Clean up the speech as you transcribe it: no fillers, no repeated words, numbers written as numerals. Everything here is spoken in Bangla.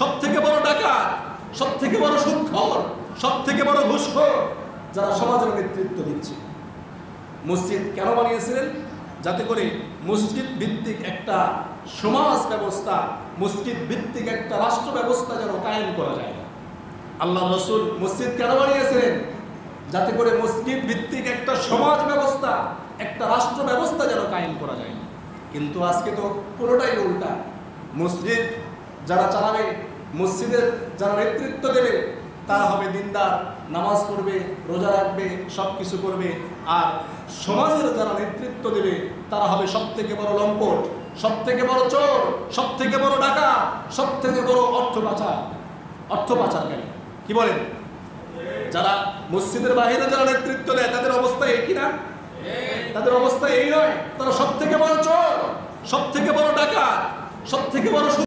সব থেকে বড় ডাকাত, সব থেকে বড় সুদখোর, সব থেকে বড় ঘুষখোর, যারা সমাজের নেতৃত্ব দিচ্ছে। মসজিদ কেন বানিয়েছিলেন? যাতে করে মসজিদ ভিত্তিক একটা সমাজ ব্যবস্থা, মসজিদ ভিত্তিক একটা রাষ্ট্র ব্যবস্থা যেন কায়েম করা যায়। আল্লাহ রসুল মসজিদ কেন বানিয়েছিলেন? যাতে করে মসজিদ ভিত্তিক একটা সমাজ ব্যবস্থা, একটা রাষ্ট্র ব্যবস্থা যেন কায়েম করা যায়। কিন্তু আজকে তো পুরোটাই উল্টা। মসজিদ যারা চালাবে, মসজিদের যারা নেতৃত্ব দেবে, তারা হবে দিনদার, নামাজ পড়বে, রোজা রাখবে, সব কিছু করবে। আর সমাজের যারা নেতৃত্ব দেবে, তারা হবে সব থেকে বড় লম্পট, সব থেকে বড় চোর, সব থেকে বড় ডাকাত, সব থেকে বড় অর্থ পাচারকারী। কি বলেন? যারা মসজিদের বাইরে যারা নেতৃত্ব দেয়, তাদের অবস্থা একই না? তাদের অবস্থা এই নয়? তারা সব থেকে বড় চোর, সব থেকে বড় ডাকাত, সব থেকে বড়